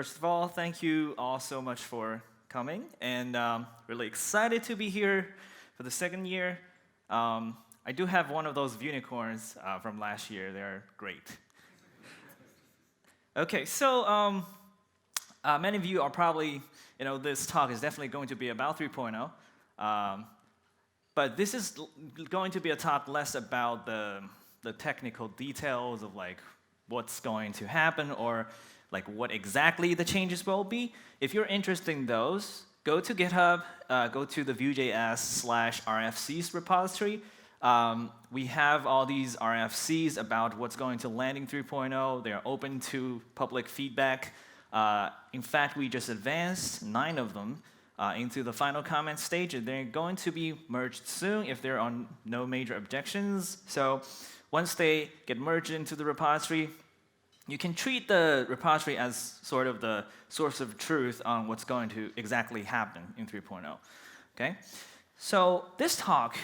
first of all, thank you all so much for coming, and really excited to be here for the second year. I do have one of those unicorns from last year. They're great. Okay, so many of you are probably, this talk is definitely going to be about 3.0. But this is going to be a talk less about the technical details of like what's going to happen or like what exactly the changes will be. If you're interested in those, go to GitHub, go to the Vue.js/RFCs repository. We have all these RFCs about what's going to land in 3.0. They're open to public feedback. In fact, we just advanced 9 of them into the final comment stage, and they're going to be merged soon if there are no major objections. So once they get merged into the repository, you can treat the repository as sort of the source of truth on what's going to exactly happen in 3.0. Okay? So this talk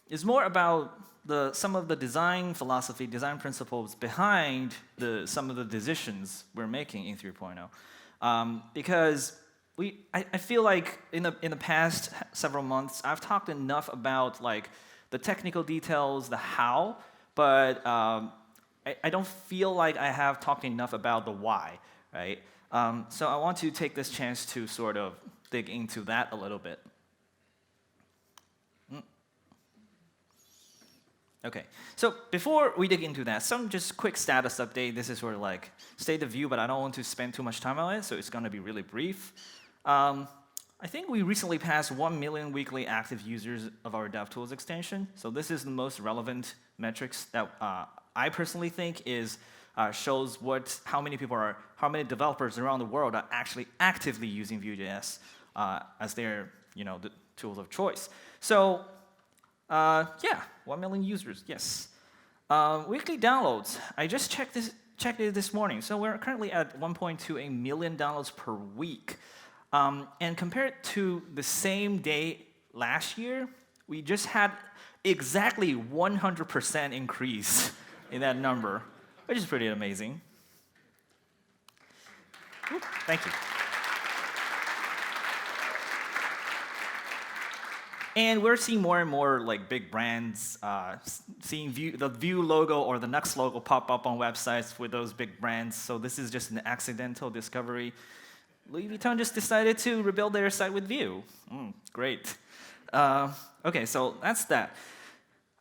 is more about some of the design philosophy, design principles behind some of the decisions we're making in 3.0. Because I feel like in the past several months, I've talked enough about like the technical details, the how, but I don't feel like I have talked enough about the why, right? So I want to take this chance to sort of dig into that a little bit. Okay, so before we dig into that, some just quick status update. This is sort of like state of Vue, but I don't want to spend too much time on it, so it's going to be really brief. I think we recently passed 1 million weekly active users of our DevTools extension. So this is the most relevant metrics that I personally think shows how many developers around the world are actually actively using Vue.js as their the tools of choice. So yeah, 1 million users, yes. Weekly downloads. I just checked it this morning. So we're currently at 1.28 million downloads per week. And compared to the same day last year, we just had exactly 100% increase in that number, which is pretty amazing. Thank you. And we're seeing more and more like big brands seeing the Vue logo or the Nux logo pop up on websites with those big brands. So this is just an accidental discovery. Louis Vuitton just decided to rebuild their site with Vue. Great. Okay, so that's that.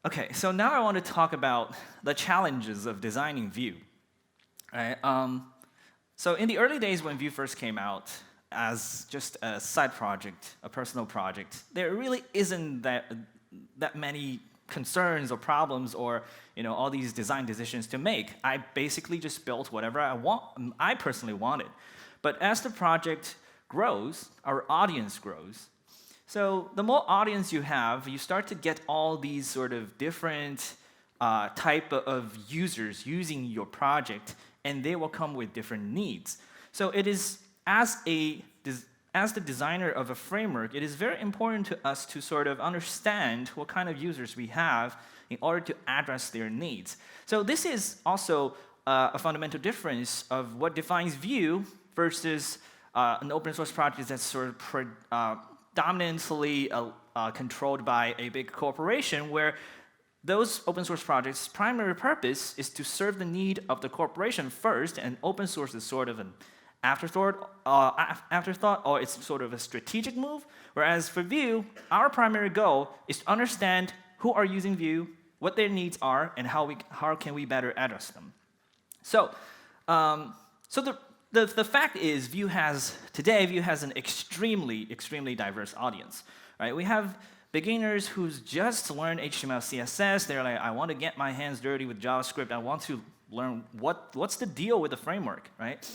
Okay, so now I want to talk about the challenges of designing Vue. Right? So in the early days when Vue first came out as just a side project, a personal project, there really isn't that many concerns or problems or all these design decisions to make. I basically just built whatever I personally wanted. But as the project grows, our audience grows. So the more audience you have, you start to get all these sort of different type of users using your project, and they will come with different needs. So it is, as the designer of a framework, it is very important to us to sort of understand what kind of users we have in order to address their needs. So this is also a fundamental difference of what defines Vue versus an open source project that's sort of predominantly controlled by a big corporation, where those open source projects' primary purpose is to serve the need of the corporation first, and open source is sort of an afterthought, or it's sort of a strategic move. Whereas for Vue, our primary goal is to understand who are using Vue, what their needs are, and how can we better address them. So, the fact is, Vue has an extremely diverse audience. Right? We have beginners who's just learned HTML, CSS. They're like, I want to get my hands dirty with JavaScript. I want to learn what's the deal with the framework, right?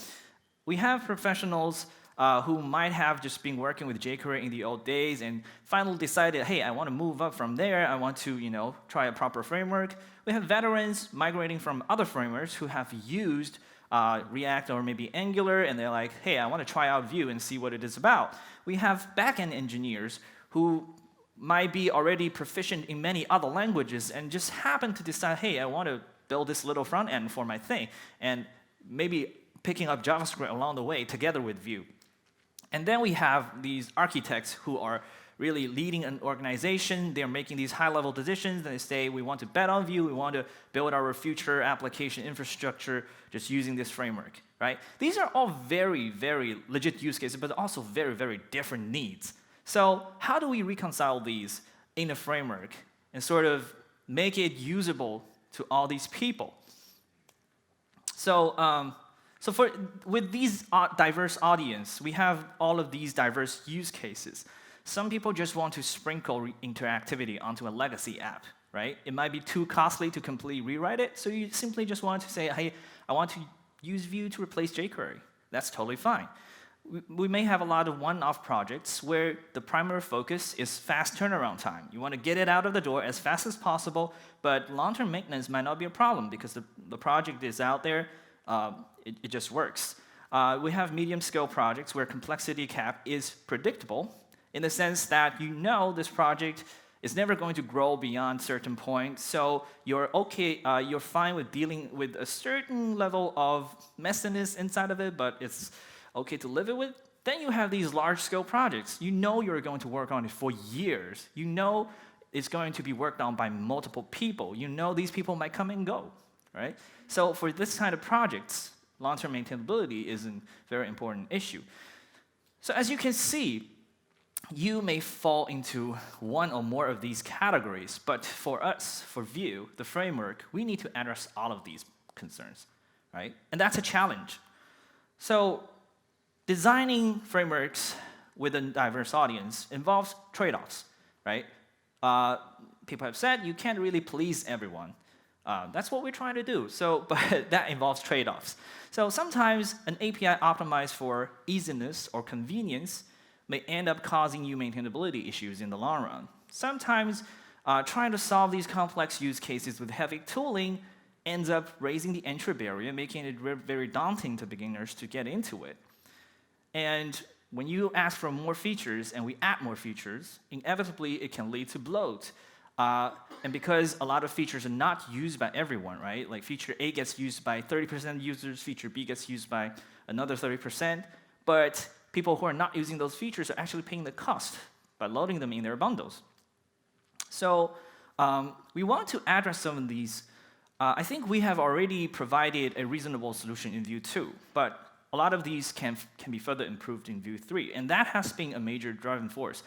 We have professionals who might have just been working with jQuery in the old days and finally decided, hey, I want to move up from there. I want to, try a proper framework. We have veterans migrating from other frameworks who have used React or maybe Angular, and they're like, hey, I want to try out Vue and see what it is about. We have backend engineers who might be already proficient in many other languages and just happen to decide, hey, I want to build this little front end for my thing. And maybe picking up JavaScript along the way together with Vue. And then we have these architects who are really leading an organization. They're making these high-level decisions, and they say, we want to bet on Vue. We want to build our future application infrastructure just using this framework, right? These are all very, very legit use cases, but also very, very different needs. So how do we reconcile these in a framework and sort of make it usable to all these people? So, with these diverse audience, we have all of these diverse use cases. Some people just want to sprinkle interactivity onto a legacy app, right? It might be too costly to completely rewrite it, so you simply just want to say, hey, I want to use Vue to replace jQuery. That's totally fine. We may have a lot of one-off projects where the primary focus is fast turnaround time. You want to get it out of the door as fast as possible, but long-term maintenance might not be a problem because the project is out there, it just works. We have medium-scale projects where complexity cap is predictable, in the sense that you know this project is never going to grow beyond certain point, so you're okay, you're fine with dealing with a certain level of messiness inside of it, but it's okay to live it with. Then you have these large-scale projects. You know you're going to work on it for years. You know it's going to be worked on by multiple people. You know these people might come and go, right? So for this kind of projects, long-term maintainability is a very important issue. So as you can see, you may fall into one or more of these categories, but for us, for Vue, the framework, we need to address all of these concerns, right? And that's a challenge. So designing frameworks with a diverse audience involves trade-offs, right? People have said you can't really please everyone. That's what we're trying to do, but that involves trade-offs. So sometimes an API optimized for easiness or convenience may end up causing you maintainability issues in the long run. Sometimes trying to solve these complex use cases with heavy tooling ends up raising the entry barrier, making it very daunting to beginners to get into it. And when you ask for more features and we add more features, inevitably it can lead to bloat. And because a lot of features are not used by everyone, right? Like feature A gets used by 30% of users, feature B gets used by another 30%, but people who are not using those features are actually paying the cost by loading them in their bundles. So we want to address some of these. I think we have already provided a reasonable solution in Vue 2, but a lot of these can be further improved in Vue 3, and that has been a major driving force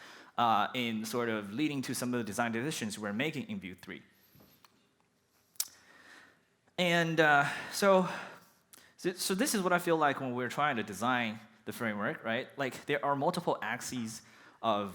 in sort of leading to some of the design decisions we're making in Vue 3. And so this is what I feel like when we're trying to design the framework, right? Like there are multiple axes of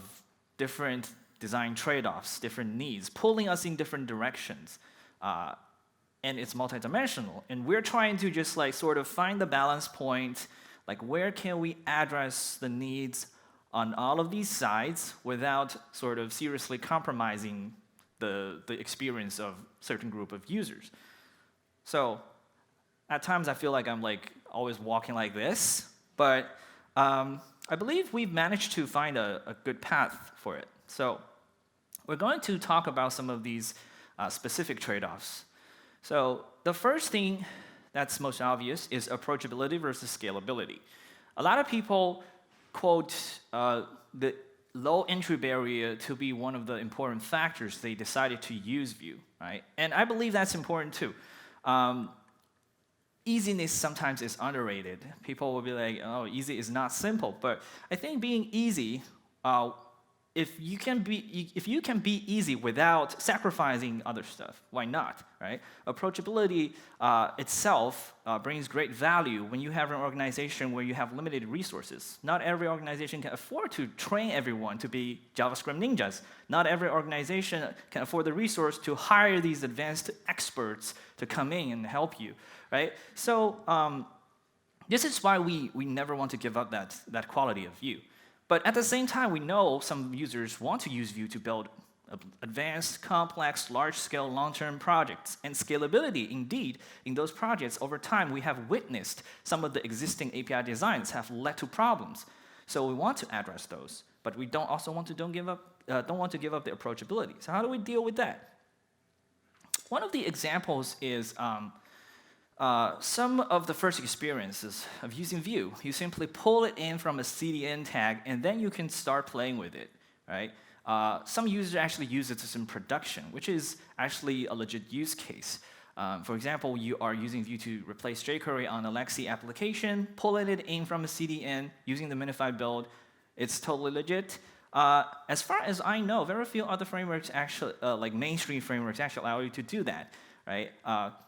different design trade-offs, different needs, pulling us in different directions. And it's multidimensional. And we're trying to just like sort of find the balance point, like where can we address the needs on all of these sides without sort of seriously compromising the experience of certain group of users. So at times I feel like I'm like always walking like this, but I believe we've managed to find a good path for it. So we're going to talk about some of these specific trade-offs. So the first thing that's most obvious is approachability versus scalability. A lot of people quote the low entry barrier to be one of the important factors they decided to use Vue, right? And I believe that's important too. Easiness sometimes is underrated. People will be like, oh, easy is not simple. But I think being easy, if you can be easy without sacrificing other stuff, why not, right? Approachability itself brings great value when you have an organization where you have limited resources. Not every organization can afford to train everyone to be JavaScript ninjas. Not every organization can afford the resource to hire these advanced experts to come in and help you, right? So this is why we never want to give up that quality of Vue. But at the same time, we know some users want to use Vue to build advanced, complex, large-scale, long-term projects. And scalability, indeed, in those projects, over time, we have witnessed some of the existing API designs have led to problems. So we want to address those, but we don't want to give up the approachability. So how do we deal with that? One of the examples is some of the first experiences of using Vue, you simply pull it in from a CDN tag, and then you can start playing with it, right? Some users actually use it in production, which is actually a legit use case. For example, you are using Vue to replace jQuery on a Lexi application, pulling it in from a CDN, using the minified build. It's totally legit. As far as I know, very few other frameworks actually, like mainstream frameworks, actually allow you to do that. Right?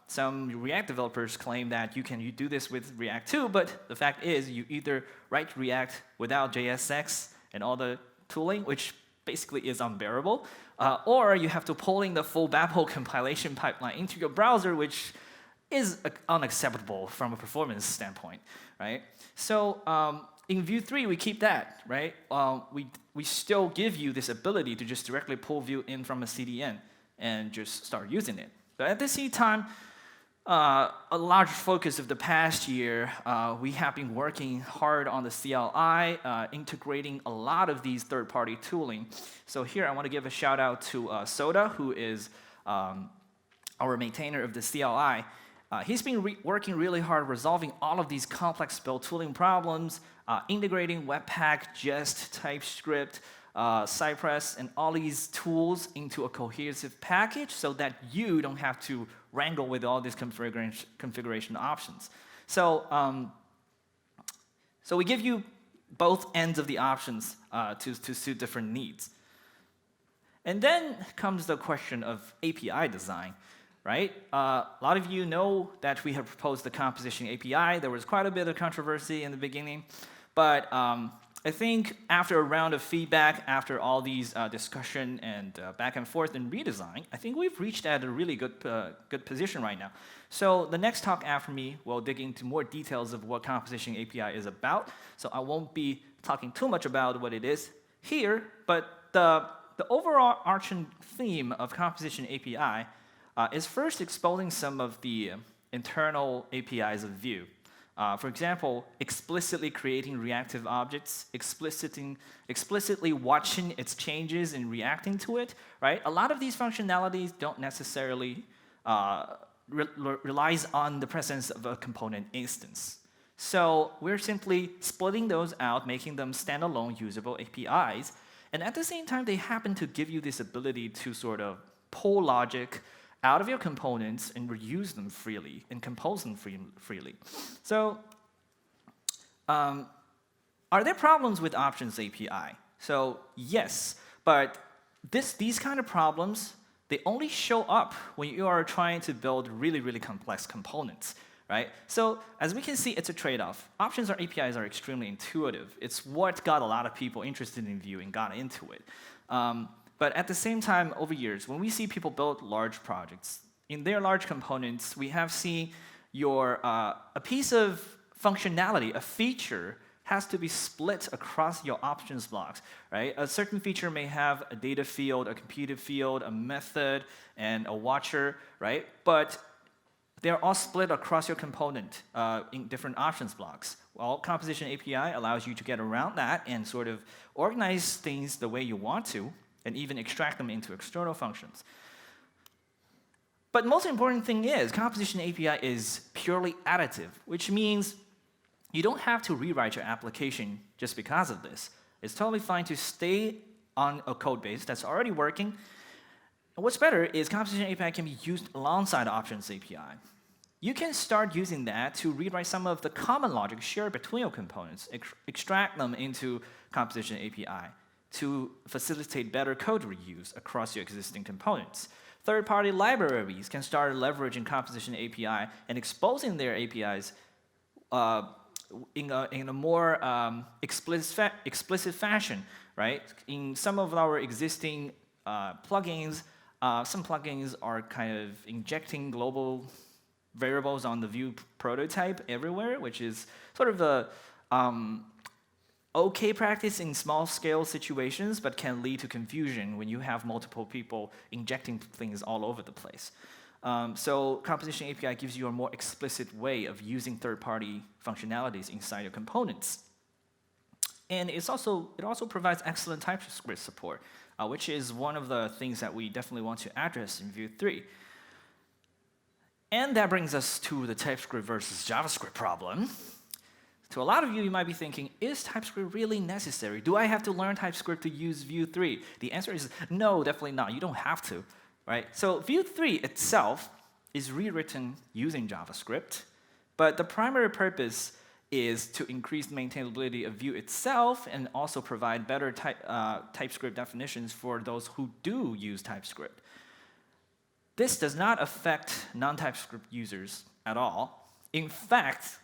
Some React developers claim that you can do this with React too, but the fact is you either write React without JSX and all the tooling, which basically is unbearable, or you have to pull in the full Babel compilation pipeline into your browser, which is unacceptable from a performance standpoint, right? So in Vue 3, we keep that, right? We still give you this ability to just directly pull Vue in from a CDN and just start using it. But at the same time, a large focus of the past year, we have been working hard on the CLI, integrating a lot of these third-party tooling. So here I want to give a shout out to Soda, who is our maintainer of the CLI. He's been working really hard resolving all of these complex build tooling problems, integrating Webpack, Jest, Typescript, Cypress, and all these tools into a cohesive package so that you don't have to wrangle with all these configuration options. So, so we give you both ends of the options to suit different needs. And then comes the question of API design, right? A lot of you know that we have proposed the composition API. There was quite a bit of controversy in the beginning, but I think after a round of feedback, after all these discussion and back and forth and redesign, I think we've reached at a really good position right now. So the next talk after me will dig into more details of what Composition API is about. So I won't be talking too much about what it is here, but the overall arching theme of Composition API is first exposing some of the internal APIs of Vue. For example, explicitly creating reactive objects, explicitly watching its changes and reacting to it, right? A lot of these functionalities don't necessarily relies on the presence of a component instance. So we're simply splitting those out, making them standalone usable APIs. And at the same time, they happen to give you this ability to sort of pull logic out of your components and reuse them freely and compose them freely. So are there problems with Options API? So yes, but these kind of problems, they only show up when you are trying to build really, really complex components, right? So as we can see, it's a trade-off. Options or APIs are extremely intuitive. It's what got a lot of people interested in Vue and got into it. But at the same time, over years, when we see people build large projects, in their large components, we have seen a piece of functionality, a feature, has to be split across your options blocks, right? A certain feature may have a data field, a computed field, a method, and a watcher, right? But they're all split across your component in different options blocks. Well, Composition API allows you to get around that and sort of organize things the way you want to, and even extract them into external functions. But most important thing is, Composition API is purely additive, which means you don't have to rewrite your application just because of this. It's totally fine to stay on a code base that's already working. And what's better is Composition API can be used alongside Options API. You can start using that to rewrite some of the common logic shared between your components, extract them into Composition API to facilitate better code reuse across your existing components. Third-party libraries can start leveraging Composition API and exposing their APIs in a more explicit fashion, right? In some of our existing plugins, some plugins are kind of injecting global variables on the Vue prototype everywhere, which is sort of a okay practice in small-scale situations, but can lead to confusion when you have multiple people injecting things all over the place. So Composition API gives you a more explicit way of using third-party functionalities inside your components. And it also provides excellent TypeScript support, which is one of the things that we definitely want to address in Vue 3. And that brings us to the TypeScript versus JavaScript problem. To a lot of you, you might be thinking, is TypeScript really necessary? Do I have to learn TypeScript to use Vue 3? The answer is no, definitely not. You don't have to, right? So Vue 3 itself is rewritten using JavaScript, but the primary purpose is to increase the maintainability of Vue itself and also provide better TypeScript definitions for those who do use TypeScript. This does not affect non-TypeScript users at all. In fact,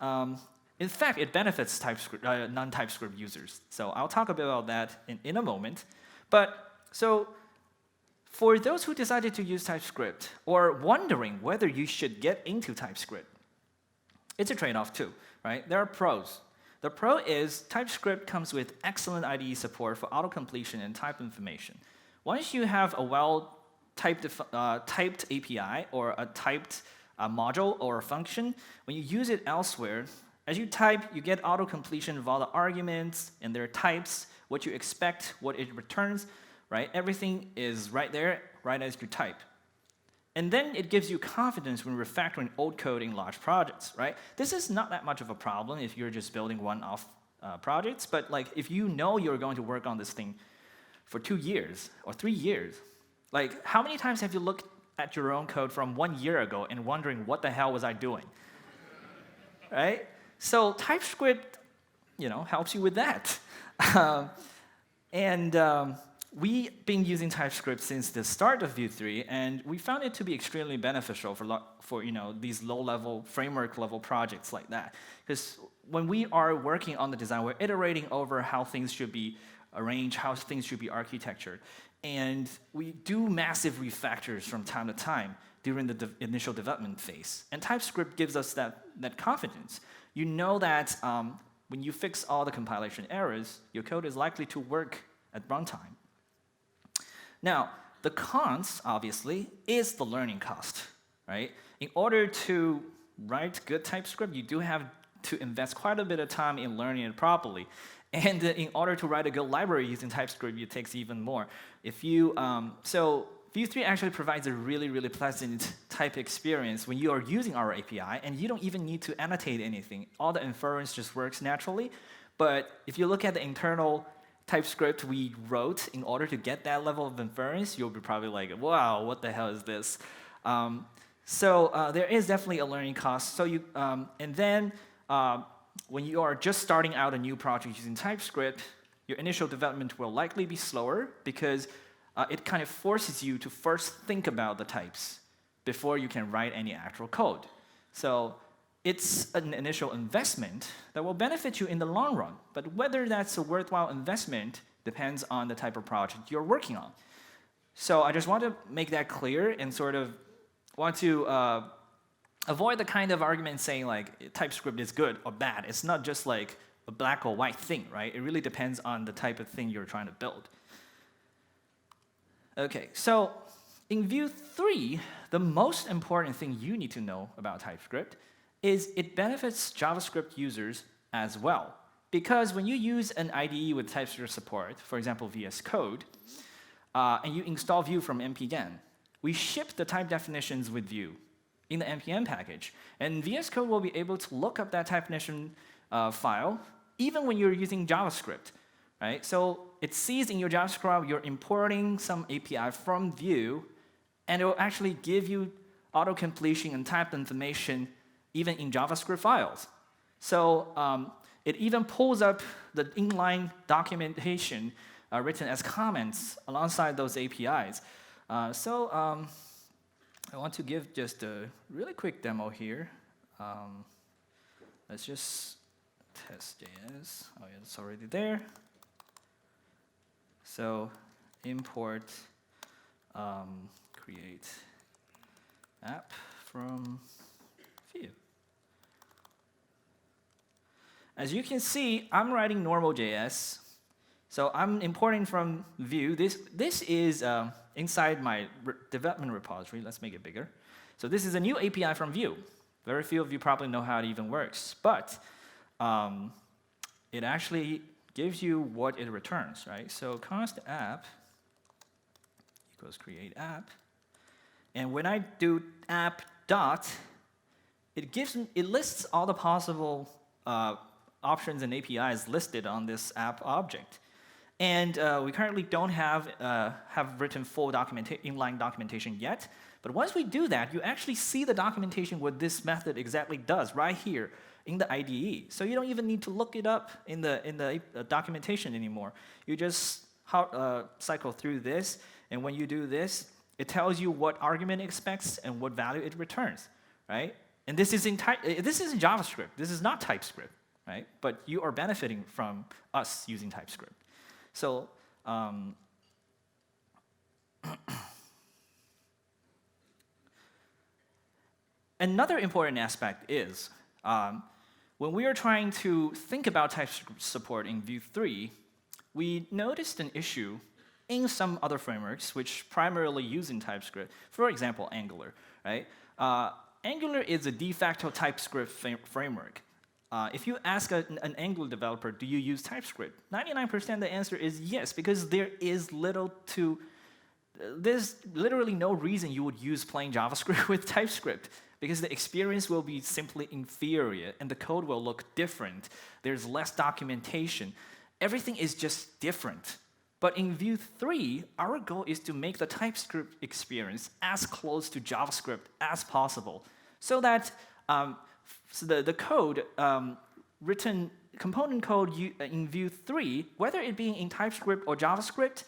it benefits non-TypeScript users. So I'll talk a bit about that in a moment. But so for those who decided to use TypeScript or wondering whether you should get into TypeScript, it's a trade-off too, right? There are pros. The pro is TypeScript comes with excellent IDE support for autocompletion and type information. Once you have a well-typed API or a typed module or a function, when you use it elsewhere, as you type, you get autocompletion of all the arguments and their types, what you expect, what it returns, right? Everything is right there, right as you type. And then it gives you confidence when refactoring old code in large projects, right? This is not that much of a problem if you're just building one-off projects, but like if you know you're going to work on this thing for 2 years or 3 years, like how many times have you looked at your own code from 1 year ago and wondering what the hell was I doing, right? So TypeScript, helps you with that. We've been using TypeScript since the start of Vue 3, and we found it to be extremely beneficial for these low-level, framework-level projects like that. Because when we are working on the design, we're iterating over how things should be arranged, how things should be architectured. And we do massive refactors from time to time during the initial development phase. And TypeScript gives us that confidence. You know that when you fix all the compilation errors, your code is likely to work at runtime. Now, the cons, obviously, is the learning cost, right? In order to write good TypeScript, you do have to invest quite a bit of time in learning it properly. And in order to write a good library using TypeScript, it takes even more. So Vue 3 actually provides a really, really pleasant type experience when you are using our API, and you don't even need to annotate anything. All the inference just works naturally. But if you look at the internal TypeScript we wrote in order to get that level of inference, you'll be probably like, wow, what the hell is this? There is definitely a learning cost. So when you are just starting out a new project using TypeScript, your initial development will likely be slower because it kind of forces you to first think about the types before you can write any actual code. So it's an initial investment that will benefit you in the long run. But whether that's a worthwhile investment depends on the type of project you're working on. So I just want to make that clear and sort of want to avoid the kind of argument saying like TypeScript is good or bad. It's not just like a black or white thing, right? It really depends on the type of thing you're trying to build. Okay, so in Vue 3, the most important thing you need to know about TypeScript is it benefits JavaScript users as well. Because when you use an IDE with TypeScript support, for example, VS Code, and you install Vue from npm, we ship the type definitions with Vue in the npm package. And VS Code will be able to look up that type definition file even when you're using JavaScript, right? So it sees in your JavaScript you're importing some API from Vue, and it will actually give you auto-completion and type information even in JavaScript files. So it even pulls up the inline documentation written as comments alongside those APIs. I want to give just a really quick demo here. Let's just test JS. Oh, yeah, it's already there. So import create app from Vue. As you can see, I'm writing normal JS. So I'm importing from Vue. This is inside my development repository. Let's make it bigger. So this is a new API from Vue. Very few of you probably know how it even works. But it actually gives you what it returns, right? So const app equals create app. And when I do app dot, it lists all the possible options and APIs listed on this app object. And we currently don't have written full inline documentation yet. But once we do that, you actually see the documentation what this method exactly does right here in the IDE. So you don't even need to look it up in the documentation anymore. You just cycle through this, and when you do this, it tells you what argument it expects and what value it returns, right? And this is in JavaScript. This is not TypeScript, right? But you are benefiting from us using TypeScript. So another important aspect is when we are trying to think about TypeScript support in Vue 3, we noticed an issue in some other frameworks which primarily use in TypeScript. For example, Angular, right? Angular is a de facto TypeScript framework. If you ask an Angular developer, do you use TypeScript? 99% the answer is yes, because there's literally no reason you would use plain JavaScript with TypeScript, because the experience will be simply inferior, and the code will look different. There's less documentation. Everything is just different. But in Vue 3, our goal is to make the TypeScript experience as close to JavaScript as possible, so that the code, written component code in Vue 3, whether it be in TypeScript or JavaScript,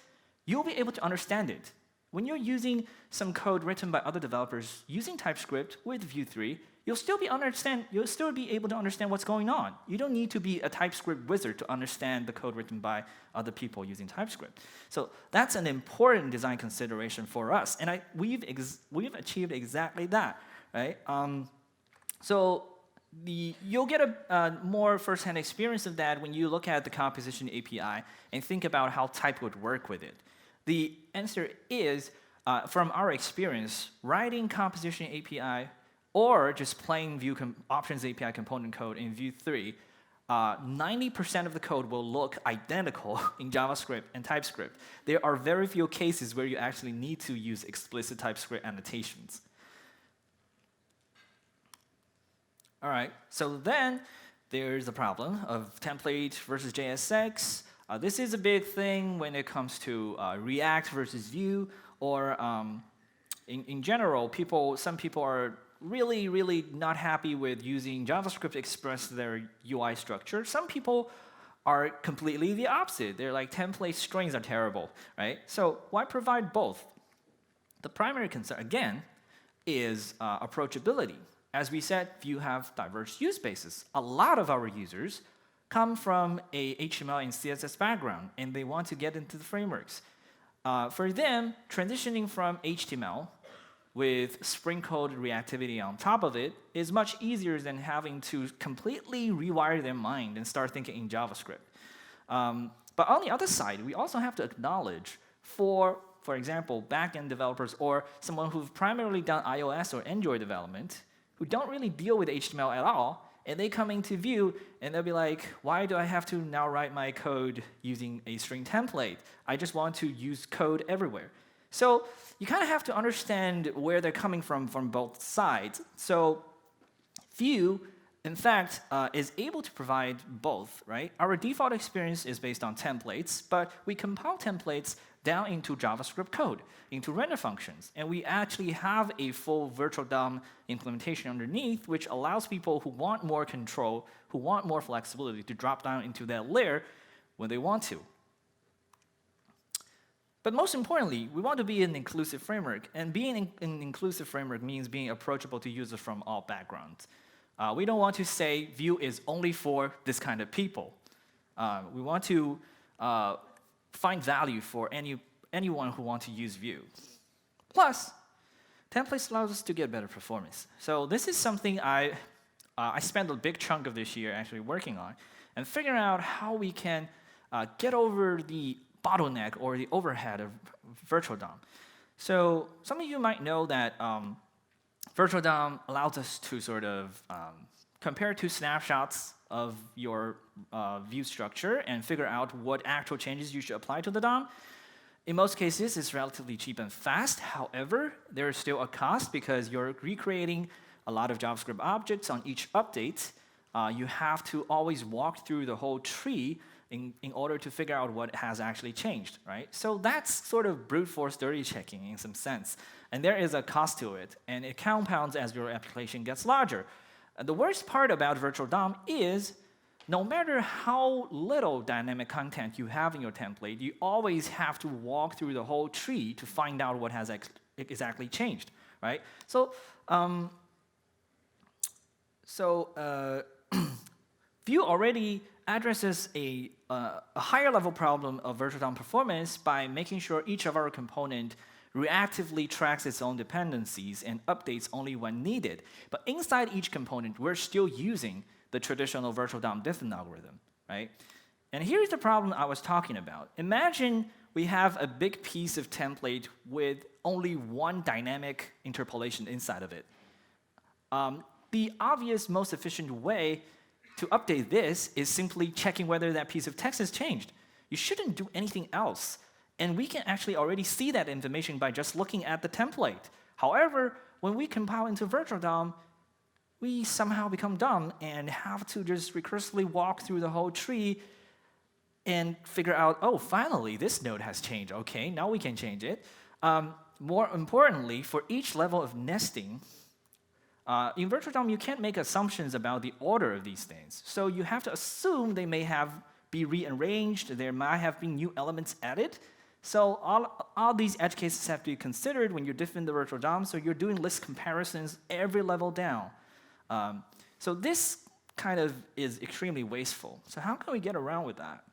you'll be able to understand it. When you're using some code written by other developers using TypeScript with Vue 3, you'll still be able to understand what's going on. You don't need to be a TypeScript wizard to understand the code written by other people using TypeScript. So that's an important design consideration for us, and we've achieved exactly that, right? So you'll get a more first-hand experience of that when you look at the composition API and think about how type would work with it. The answer is, from our experience, writing composition API or just plain Vue options API component code in Vue 3, 90% of the code will look identical in JavaScript and TypeScript. There are very few cases where you actually need to use explicit TypeScript annotations. All right, so then there's the problem of template versus JSX. This is a big thing when it comes to React versus Vue, or in general, some people are really, really not happy with using JavaScript to express their UI structure. Some people are completely the opposite. They're like, template strings are terrible, right? So why provide both? The primary concern, again, is approachability. As we said, Vue have diverse use cases. A lot of our users come from a HTML and CSS background, and they want to get into the frameworks. For them, transitioning from HTML with sprinkled reactivity on top of it is much easier than having to completely rewire their mind and start thinking in JavaScript. But on the other side, we also have to acknowledge for example, back-end developers or someone who've primarily done iOS or Android development, who don't really deal with HTML at all, and they come into Vue, and they'll be like, why do I have to now write my code using a string template? I just want to use code everywhere. So you kind of have to understand where they're coming from both sides. So Vue, in fact, is able to provide both, right? Our default experience is based on templates, but we compile templates down into JavaScript code, into render functions. And we actually have a full virtual DOM implementation underneath, which allows people who want more control, who want more flexibility, to drop down into that layer when they want to. But most importantly, we want to be an inclusive framework. And being an inclusive framework means being approachable to users from all backgrounds. We don't want to say Vue is only for this kind of people. We want to find value for anyone who wants to use Vue. Plus, templates allows us to get better performance. So this is something I spent a big chunk of this year actually working on and figuring out how we can get over the bottleneck or the overhead of virtual DOM. So some of you might know that virtual DOM allows us to sort of compare two snapshots of your Vue structure and figure out what actual changes you should apply to the DOM. In most cases, it's relatively cheap and fast. However, there is still a cost because you're recreating a lot of JavaScript objects on each update. You have to always walk through the whole tree in order to figure out what has actually changed, right? So that's sort of brute force dirty checking in some sense. And there is a cost to it, and it compounds as your application gets larger. The worst part about Virtual DOM is no matter how little dynamic content you have in your template, you always have to walk through the whole tree to find out what has exactly changed, right? So, Vue already addresses a higher level problem of Virtual DOM performance by making sure each of our component reactively tracks its own dependencies and updates only when needed. But inside each component, we're still using the traditional Virtual DOM different algorithm, right? And here's the problem I was talking about. Imagine we have a big piece of template with only one dynamic interpolation inside of it. The obvious, most efficient way to update this is simply checking whether that piece of text has changed. You shouldn't do anything else. And we can actually already see that information by just looking at the template. However, when we compile into Virtual DOM, we somehow become dumb and have to just recursively walk through the whole tree and figure out, oh, finally, this node has changed. OK, now we can change it. More importantly, for each level of nesting, in Virtual DOM, you can't make assumptions about the order of these things. So you have to assume they may be rearranged. There might have been new elements added. So all these edge cases have to be considered when you're diffing the Virtual DOM. So you're doing list comparisons every level down. So this kind of is extremely wasteful. So how can we get around with that?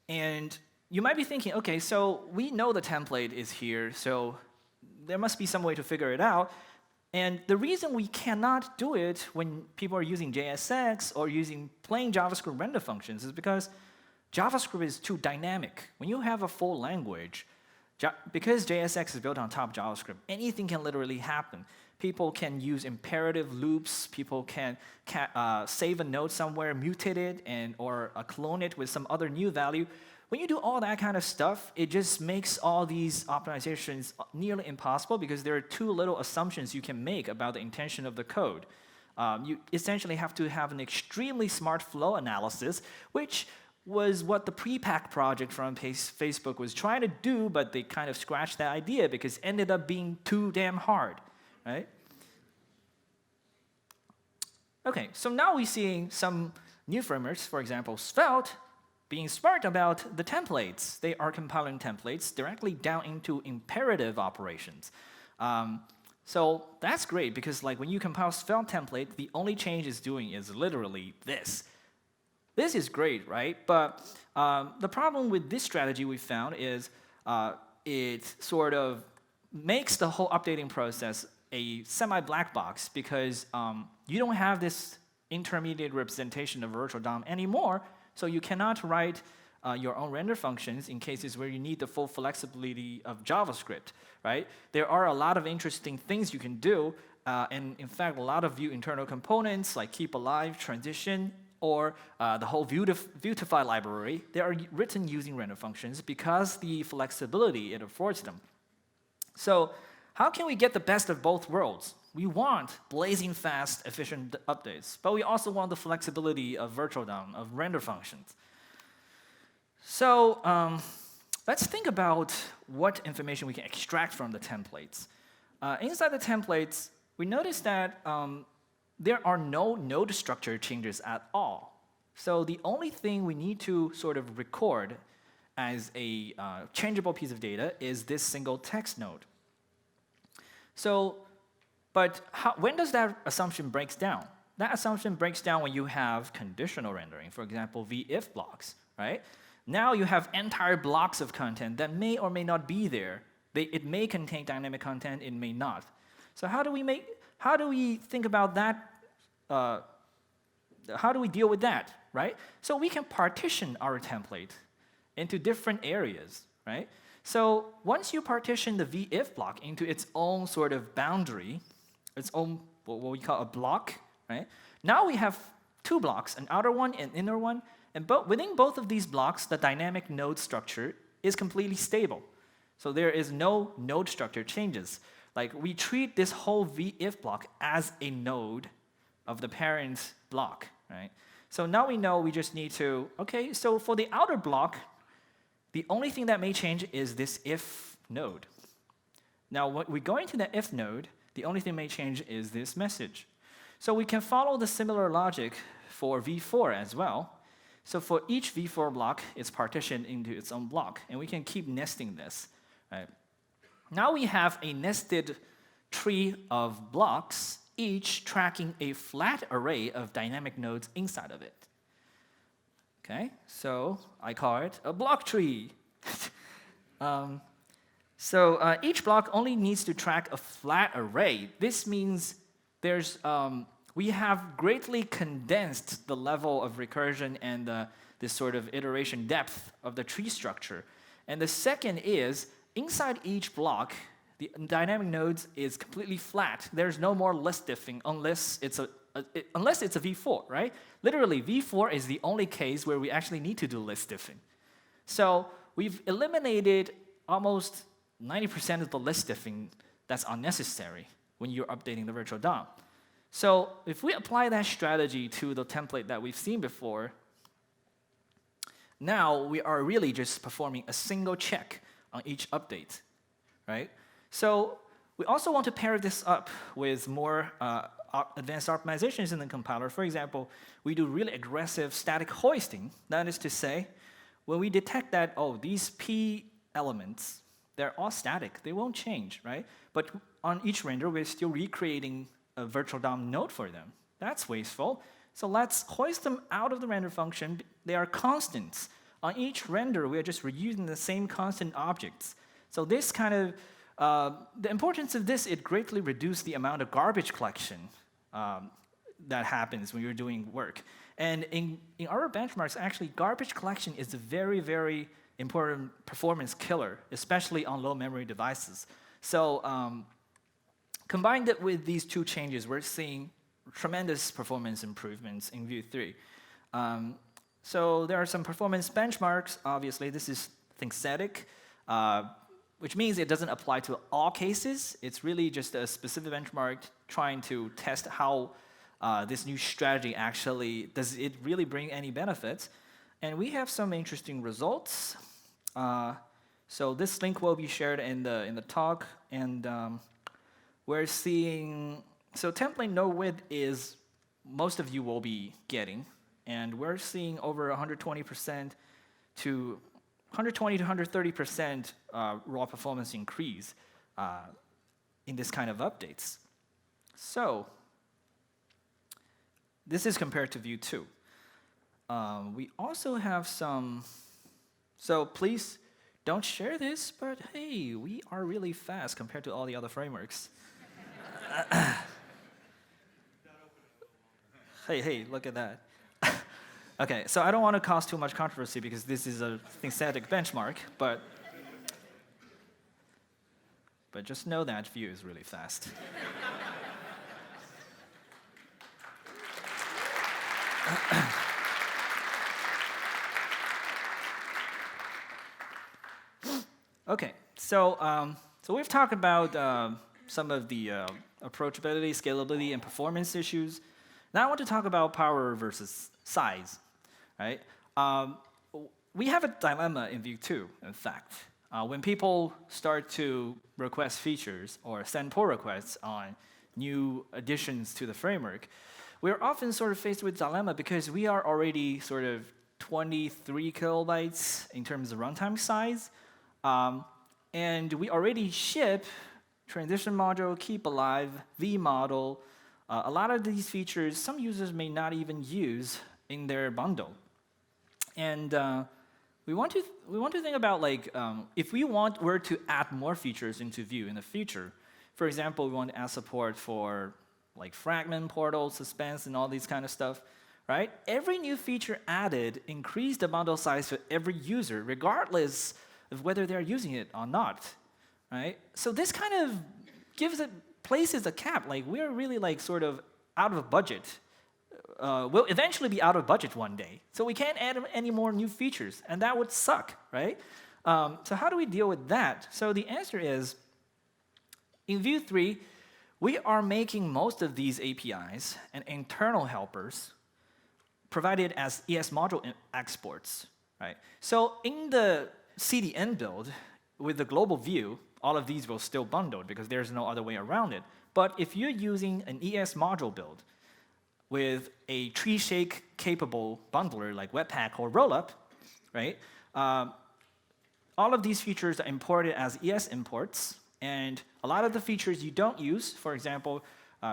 And you might be thinking, OK, so we know the template is here. So there must be some way to figure it out. And the reason we cannot do it when people are using JSX or using plain JavaScript render functions is because JavaScript is too dynamic. When you have a full language, because JSX is built on top of JavaScript, anything can literally happen. People can use imperative loops. People can save a node somewhere, mutate it, or clone it with some other new value. When you do all that kind of stuff, it just makes all these optimizations nearly impossible because there are too little assumptions you can make about the intention of the code. You essentially have to have an extremely smart flow analysis, which was what the pre-pack project from Facebook was trying to do, but they kind of scratched that idea because it ended up being too damn hard, right? OK, so now we're seeing some new frameworks, for example, Svelte, being smart about the templates. They are compiling templates directly down into imperative operations. So that's great because like when you compile Svelte template, the only change it's doing is literally this. This is great, right? But the problem with this strategy we found is it sort of makes the whole updating process a semi-black box because you don't have this intermediate representation of Virtual DOM anymore. So you cannot write your own render functions in cases where you need the full flexibility of JavaScript, right? There are a lot of interesting things you can do. And in fact, a lot of Vue internal components like keep alive, transition, or the whole Vuetify library, they are written using render functions because the flexibility it affords them. So how can we get the best of both worlds? We want blazing fast, efficient updates, but we also want the flexibility of Virtual DOM, of render functions. So let's think about what information we can extract from the templates. Inside the templates, we notice that there are no node structure changes at all. So the only thing we need to sort of record as a changeable piece of data is this single text node. So, but when does that assumption break down? That assumption breaks down when you have conditional rendering, for example, v-if blocks, right? Now you have entire blocks of content that may or may not be there. It may contain dynamic content, it may not. So how do we think about that? How do we deal with that, right? So we can partition our template into different areas, right? So once you partition the v-if block into its own sort of boundary, its own what we call a block, right? Now we have two blocks, an outer one and inner one, And within both of these blocks, the dynamic node structure is completely stable. So there is no node structure changes. Like we treat this whole v-if block as a node of the parent block, right? So now we know we just need to, okay, so for the outer block, the only thing that may change is this if node. Now when we go into the if node, the only thing may change is this message. So we can follow the similar logic for v4 as well. So for each v4 block, it's partitioned into its own block, and we can keep nesting this. Right? Now we have a nested tree of blocks, each tracking a flat array of dynamic nodes inside of it. Okay, so I call it a block tree. Each block only needs to track a flat array. This means we have greatly condensed the level of recursion and this sort of iteration depth of the tree structure. And the second is, inside each block, the dynamic nodes is completely flat. There's no more list diffing unless it's a v4, right? Literally, v4 is the only case where we actually need to do list diffing. So we've eliminated almost 90% of the list diffing that's unnecessary when you're updating the virtual DOM. So if we apply that strategy to the template that we've seen before, now we are really just performing a single check on each update, right? So we also want to pair this up with more advanced optimizations in the compiler. For example, we do really aggressive static hoisting. That is to say, when we detect that, oh, these P elements, they're all static. They won't change, right? But on each render, we're still recreating a virtual DOM node for them. That's wasteful. So let's hoist them out of the render function. They are constants. On each render, we are just reusing the same constant objects. So this kind of, the importance of this, it greatly reduces the amount of garbage collection that happens when you're doing work. And in our benchmarks, actually, garbage collection is a very, very important performance killer, especially on low memory devices. So combined it with these two changes, we're seeing tremendous performance improvements in Vue 3. So there are some performance benchmarks. Obviously, this is synthetic, which means it doesn't apply to all cases. It's really just a specific benchmark trying to test how this new strategy actually, does it really bring any benefits? And we have some interesting results. So this link will be shared in the talk, and we're seeing, so template node width is, most of you will be getting, and we're seeing over 120% to 120 to 130% raw performance increase in this kind of updates. So this is compared to Vue 2. We also have some, so please don't share this, but hey, we are really fast compared to all the other frameworks. Hey, look at that. Okay, so I don't want to cause too much controversy because this is a synthetic benchmark, but just know that Vue is really fast. Okay, so we've talked about some of the approachability, scalability, and performance issues. Now I want to talk about power versus size, right? We have a dilemma in Vue 2, in fact. When people start to request features or send pull requests on new additions to the framework, we're often sort of faced with dilemma because we are already sort of 23 kilobytes in terms of runtime size, and we already ship transition module, keep alive, vmodel. A lot of these features, some users may not even use in their bundle. And we want to think about, like, if we were to add more features into Vue in the future. For example, we want to add support for like fragment, portal, suspense, and all these kind of stuff, right? Every new feature added increased the bundle size for every user, regardless of whether they're using it or not, right? So this kind of places a cap. Like, we're really like sort of out of budget will eventually be out of budget one day. So we can't add any more new features, and that would suck, right? So how do we deal with that? So the answer is, in Vue 3, we are making most of these APIs and internal helpers provided as ES module exports, right? So in the CDN build, with the global view, all of these will still bundled because there's no other way around it. But if you're using an ES module build with a tree shake capable bundler like Webpack or Rollup, right? All of these features are imported as ES imports, and a lot of the features you don't use, for example,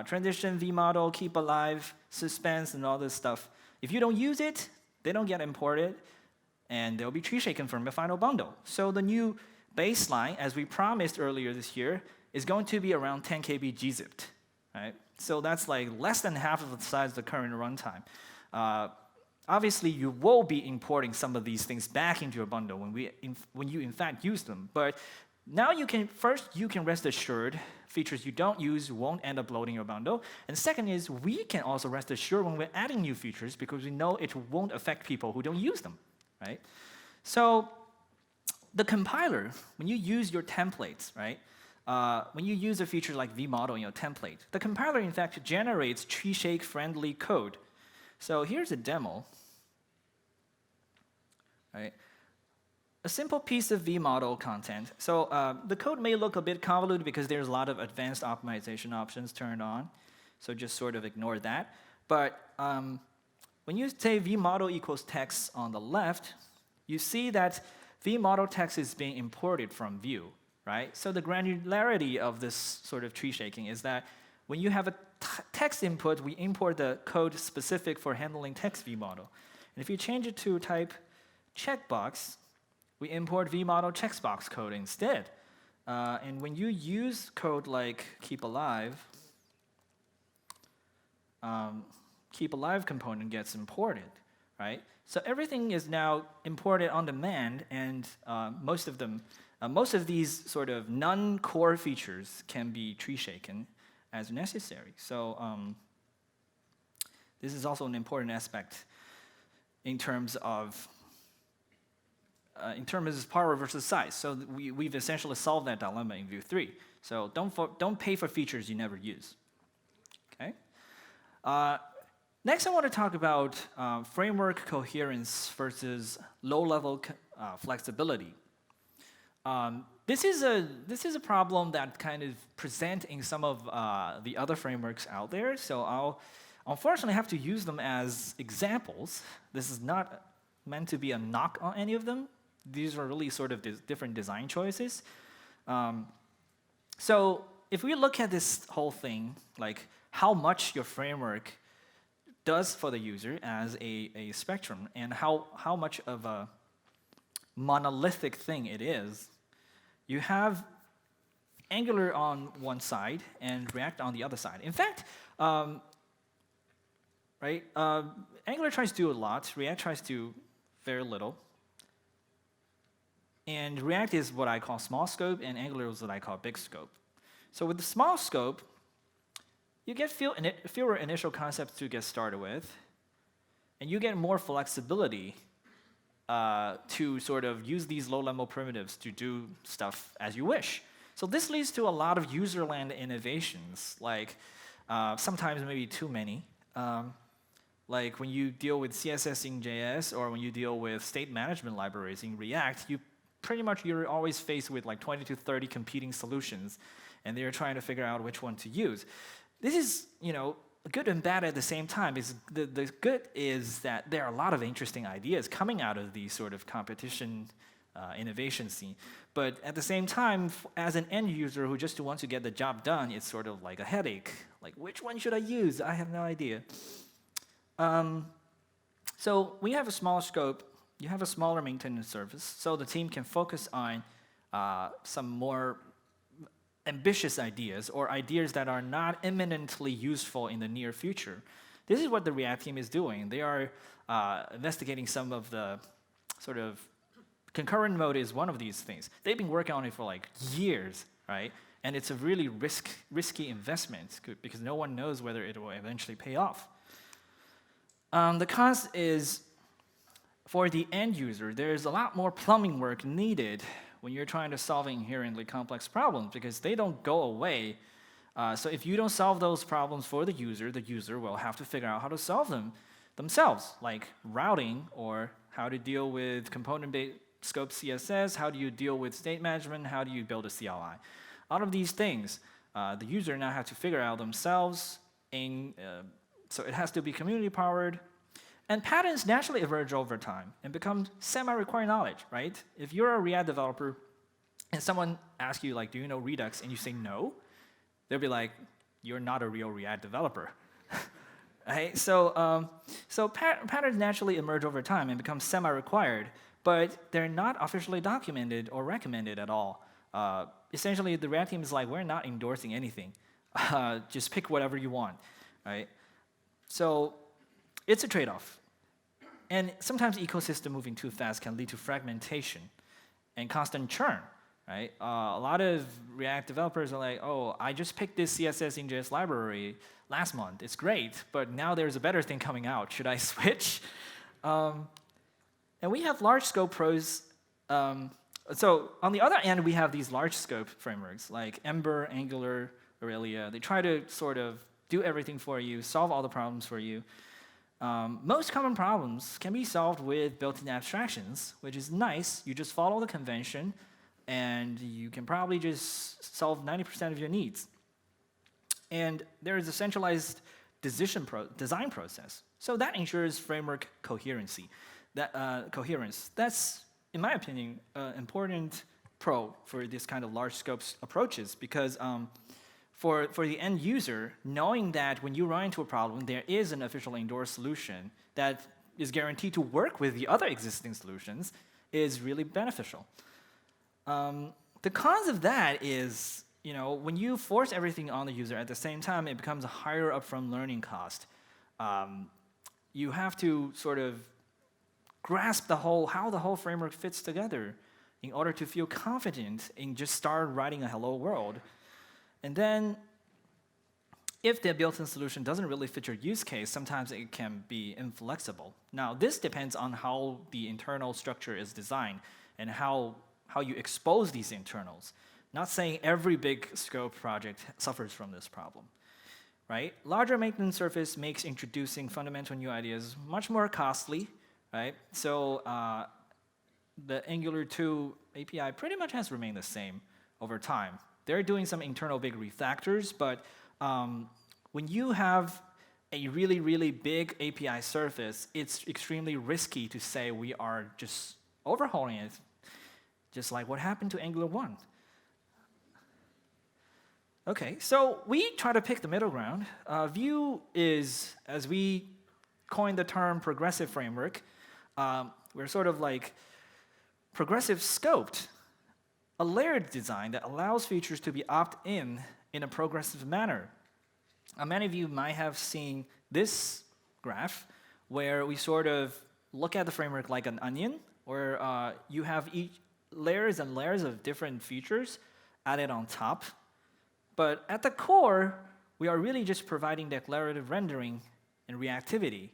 transition, vModel, keep alive, suspense, and all this stuff, if you don't use it, they don't get imported, and they'll be tree shaken from the final bundle. So the new baseline, as we promised earlier this year, is going to be around 10 KB gzipped, right? So that's like less than half of the size of the current runtime. Obviously, you will be importing some of these things back into your bundle when you in fact use them. But now you can rest assured features you don't use won't end up loading your bundle. And second is we can also rest assured when we're adding new features because we know it won't affect people who don't use them, right? So the compiler, when you use your templates, right? When you use a feature like vModel in your template, the compiler in fact generates tree shake friendly code. So here's a demo, right? A simple piece of vModel content. So the code may look a bit convoluted because there's a lot of advanced optimization options turned on. So just sort of ignore that. But when you say vModel equals text on the left, you see that vModel text is being imported from Vue, right? So the granularity of this sort of tree shaking is that when you have a text input, we import the code specific for handling text vModel. And if you change it to type checkbox, we import vModel checkbox code instead. And when you use code like keep alive component gets imported, right? So everything is now imported on demand, and most of these sort of non-core features can be tree shaken as necessary. So this is also an important aspect in terms of power versus size. So we've essentially solved that dilemma in Vue 3. So don't pay for features you never use. Okay. Next, I want to talk about framework coherence versus low-level flexibility. This is a problem that kind of present in some of the other frameworks out there. So I'll unfortunately have to use them as examples. This is not meant to be a knock on any of them. These are really sort of different design choices. So if we look at this whole thing, like how much your framework does for the user as a spectrum, and how much of a monolithic thing it is, you have Angular on one side and React on the other side. In fact, Angular tries to do a lot, React tries to do very little. And React is what I call small scope, and Angular is what I call big scope. So with the small scope, you get fewer initial concepts to get started with, and you get more flexibility to sort of use these low-level primitives to do stuff as you wish. So this leads to a lot of userland innovations, like sometimes maybe too many. Like when you deal with CSS in JS, or when you deal with state management libraries in React, you're always faced with like 20 to 30 competing solutions, and they're trying to figure out which one to use. This is, good and bad at the same time. The good is that there are a lot of interesting ideas coming out of the sort of competition innovation scene. But at the same time, as an end user who just wants to get the job done, it's sort of like a headache. Like, which one should I use? I have no idea. So we have a small scope. You have a smaller maintenance service, so the team can focus on some more ambitious ideas, or ideas that are not imminently useful in the near future. This is what the React team is doing. They are investigating some of the sort of concurrent mode is one of these things. They've been working on it for like years, right? And it's a really risky investment because no one knows whether it will eventually pay off. The cons is, for the end user, there's a lot more plumbing work needed when you're trying to solve inherently complex problems because they don't go away. So if you don't solve those problems for the user will have to figure out how to solve them themselves, like routing or how to deal with component-based scope CSS, how do you deal with state management, how do you build a CLI. All of these things, the user now have to figure out themselves, so it has to be community-powered. And patterns naturally emerge over time and become semi-required knowledge, right? If you're a React developer and someone asks you, like, do you know Redux, and you say no, they'll be like, you're not a real React developer. Right? So patterns naturally emerge over time and become semi-required, but they're not officially documented or recommended at all. Essentially, the React team is like, we're not endorsing anything. Just pick whatever you want, right? So it's a trade-off. And sometimes ecosystem moving too fast can lead to fragmentation and constant churn, right? A lot of React developers are like, oh, I just picked this CSS in JS library last month. It's great, but now there's a better thing coming out. Should I switch? And we have large scope pros. So on the other end, we have these large scope frameworks like Ember, Angular, Aurelia. They try to sort of do everything for you, solve all the problems for you. Most common problems can be solved with built-in abstractions, which is nice. You just follow the convention, and you can probably just solve 90% of your needs. And there is a centralized design process. So that ensures framework coherency. Coherence. That's, in my opinion, an important pro for this kind of large scope approaches because for the end user, knowing that when you run into a problem, there is an official endorsed solution that is guaranteed to work with the other existing solutions is really beneficial. The cons of that is, when you force everything on the user at the same time, it becomes a higher upfront learning cost. You have to sort of grasp how the whole framework fits together in order to feel confident in just start writing a hello world. And then, if the built-in solution doesn't really fit your use case, sometimes it can be inflexible. Now, this depends on how the internal structure is designed and how you expose these internals. Not saying every big scope project suffers from this problem, right? Larger maintenance surface makes introducing fundamental new ideas much more costly, right? So the Angular 2 API pretty much has remained the same over time. They're doing some internal big refactors, but when you have a really, really big API surface, it's extremely risky to say we are just overhauling it, just like what happened to Angular 1. OK, so we try to pick the middle ground. Vue is, as we coined the term progressive framework, we're sort of like progressive scoped. A layered design that allows features to be opt-in in a progressive manner. Many of you might have seen this graph where we sort of look at the framework like an onion, where you have layers and layers of different features added on top. But at the core, we are really just providing declarative rendering and reactivity.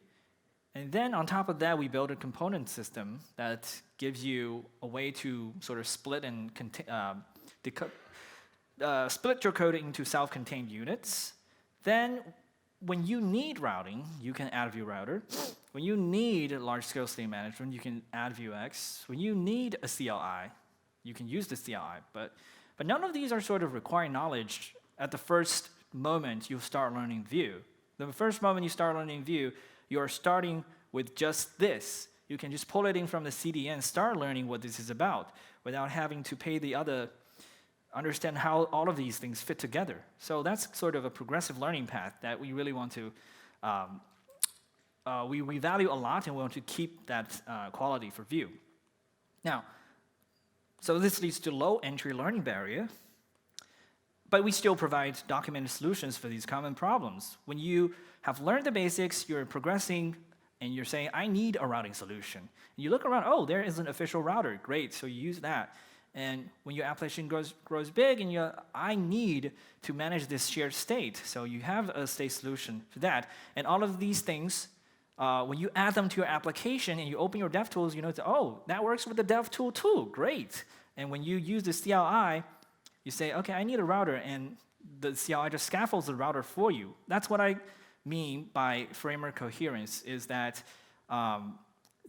And then on top of that, we build a component system that gives you a way to sort of split your code into self-contained units. Then when you need routing, you can add Vue Router. When you need large-scale state management, you can add Vuex. When you need a CLI, you can use the CLI. But none of these are sort of required knowledge at the first moment you start learning Vue. The first moment you start learning Vue, you're starting with just this. You can just pull it in from the CDN and start learning what this is about without having to pay the other, understand how all of these things fit together. So that's sort of a progressive learning path that we really want to, we value a lot, and we want to keep that quality for Vue. Now, so this leads to low entry learning barrier, but we still provide documented solutions for these common problems. When you have learned the basics, you're progressing, and you're saying, I need a routing solution. And you look around, oh, there is an official router. Great, so you use that. And when your application grows big, and I need to manage this shared state. So you have a state solution for that. And all of these things when you add them to your application and you open your DevTools, you notice, oh, that works with the DevTool too, great. And when you use the CLI, you say, okay, I need a router, and the CLI just scaffolds the router for you. That's what I mean by framework coherence, is that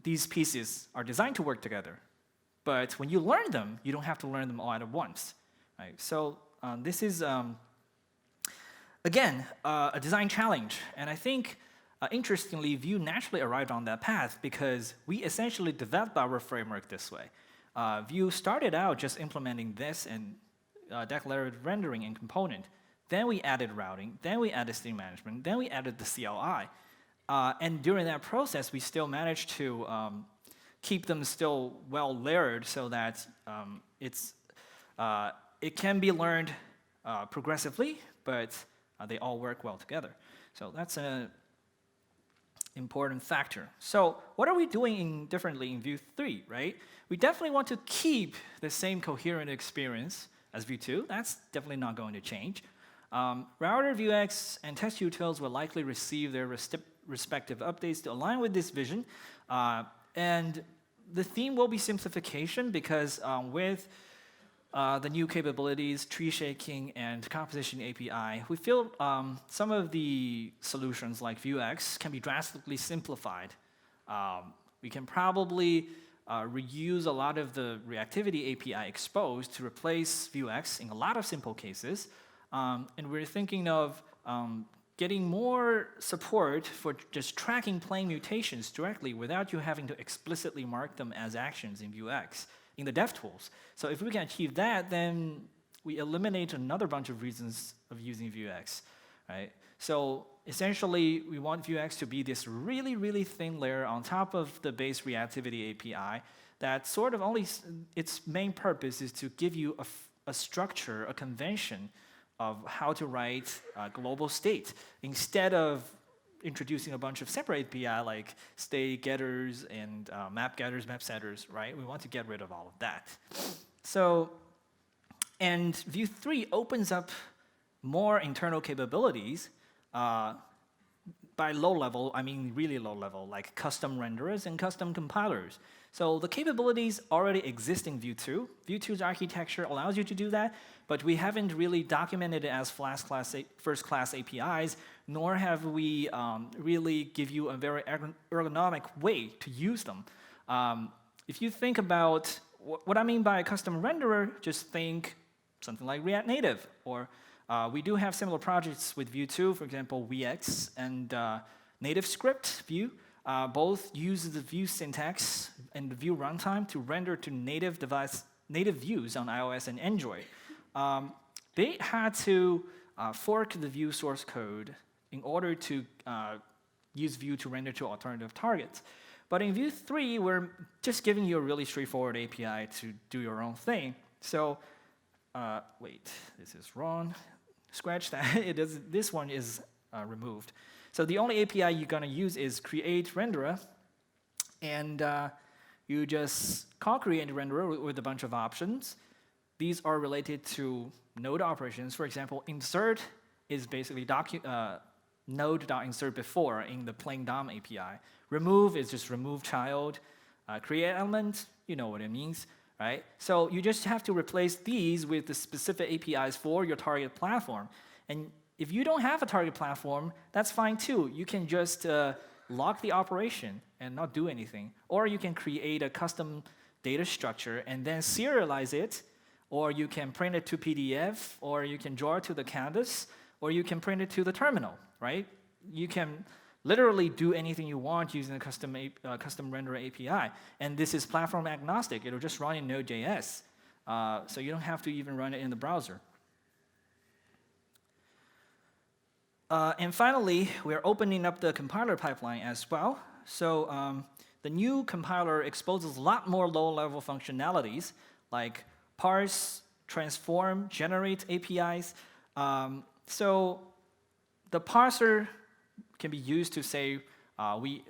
these pieces are designed to work together. But when you learn them, you don't have to learn them all at once. Right? So this is, again, a design challenge. And I think, interestingly, Vue naturally arrived on that path because we essentially developed our framework this way. Vue started out just implementing this and declarative rendering and component. Then we added routing. Then we added state management. Then we added the CLI. And during that process, we still managed to keep them still well layered so that it can be learned progressively, but they all work well together. So that's an important factor. So what are we doing differently in Vue 3, right? We definitely want to keep the same coherent experience as Vue 2. That's definitely not going to change. Router, Vuex, and test utils will likely receive their respective updates to align with this vision. And the theme will be simplification because with the new capabilities, tree shaking, and composition API, we feel some of the solutions like Vuex can be drastically simplified. We can probably reuse a lot of the reactivity API exposed to replace Vuex in a lot of simple cases. And we're thinking of getting more support for just tracking plain mutations directly without you having to explicitly mark them as actions in Vuex in the DevTools. So if we can achieve that, then we eliminate another bunch of reasons of using Vuex, right? So essentially, we want Vuex to be this really, really thin layer on top of the base reactivity API that sort of only, its main purpose is to give you a structure, a convention of how to write a global state instead of introducing a bunch of separate API like state getters and map getters, map setters, right? We want to get rid of all of that. So, and Vue 3 opens up more internal capabilities. By low level, I mean really low level, like custom renderers and custom compilers. So the capabilities already exist in Vue 2. Vue 2's architecture allows you to do that, but we haven't really documented it as first-class APIs, nor have we really give you a very ergonomic way to use them. If you think about what I mean by a custom renderer, just think something like React Native, or we do have similar projects with Vue 2, for example, VX and NativeScript Vue. Both use the Vue syntax and the Vue runtime to render to native views on iOS and Android. They had to fork the Vue source code in order to use Vue to render to alternative targets. But in Vue 3, we're just giving you a really straightforward API to do your own thing. So, wait, this is wrong. Scratch that. This one is removed. So the only API you're going to use is create renderer, and you just call create renderer with a bunch of options. These are related to node operations. For example, insert is basically node.insert before in the plain DOM API. Remove is just remove child. Create element, you know what it means, right? So you just have to replace these with the specific APIs for your target platform. And if you don't have a target platform, that's fine too. You can just lock the operation and not do anything. Or you can create a custom data structure and then serialize it, or you can print it to PDF, or you can draw it to the canvas, or you can print it to the terminal, right? You can literally do anything you want using a custom renderer API. And this is platform agnostic. It'll just run in Node.js. So you don't have to even run it in the browser. And finally, we're opening up the compiler pipeline as well. So the new compiler exposes a lot more low-level functionalities like parse, transform, generate APIs. So the parser can be used to say,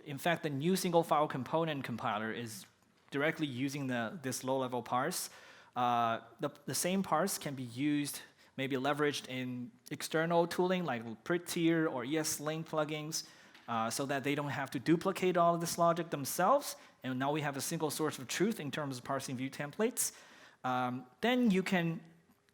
in fact, the new single file component compiler is directly using this low-level parse. The same parse can be used, maybe leveraged in external tooling like Prettier or ESLint plugins. so that they don't have to duplicate all of this logic themselves. And now we have a single source of truth in terms of parsing Vue templates. Then you can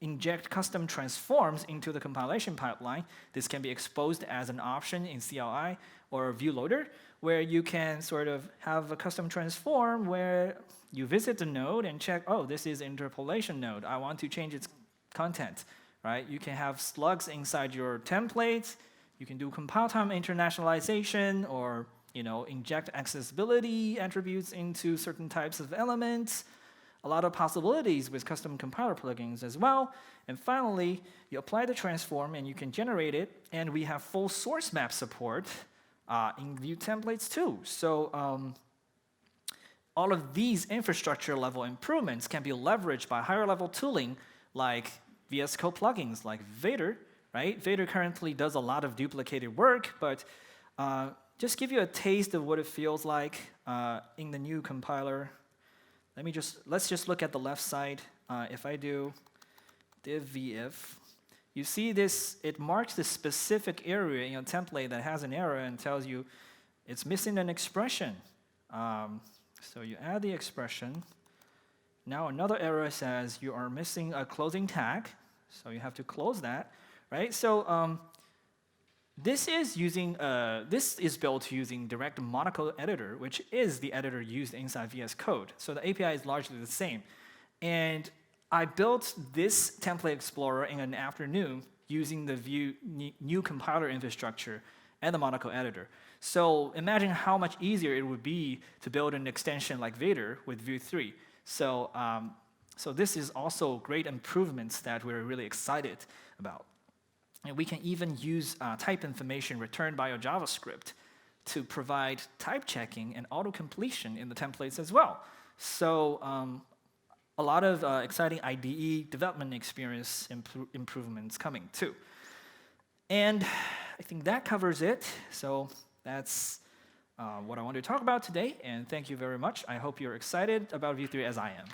inject custom transforms into the compilation pipeline. This can be exposed as an option in CLI or Vue Loader, where you can sort of have a custom transform where you visit the node and check, oh, this is interpolation node. I want to change its content, right? You can have slugs inside your templates. You can do compile time internationalization, or inject accessibility attributes into certain types of elements. A lot of possibilities with custom compiler plugins as well. And finally, you apply the transform and you can generate it. And we have full source map support in Vue templates too. So all of these infrastructure level improvements can be leveraged by higher level tooling like VS Code plugins like Vader, right? Vader currently does a lot of duplicated work, but just give you a taste of what it feels like in the new compiler. Let's just look at the left side. If I do div vif, you see this, it marks the specific area in a template that has an error and tells you it's missing an expression. So you add the expression. Now another error says you are missing a closing tag, so you have to close that, right? So this is built using direct Monaco editor, which is the editor used inside VS Code. So the API is largely the same. And I built this template explorer in an afternoon using the Vue new compiler infrastructure and the Monaco editor. So imagine how much easier it would be to build an extension like Vader with Vue 3. So this is also great improvements that we're really excited about. And we can even use type information returned by a JavaScript to provide type checking and auto-completion in the templates as well. So a lot of exciting IDE development experience improvements coming too. And I think that covers it. So that's what I want to talk about today. And thank you very much. I hope you're excited about Vue 3 as I am.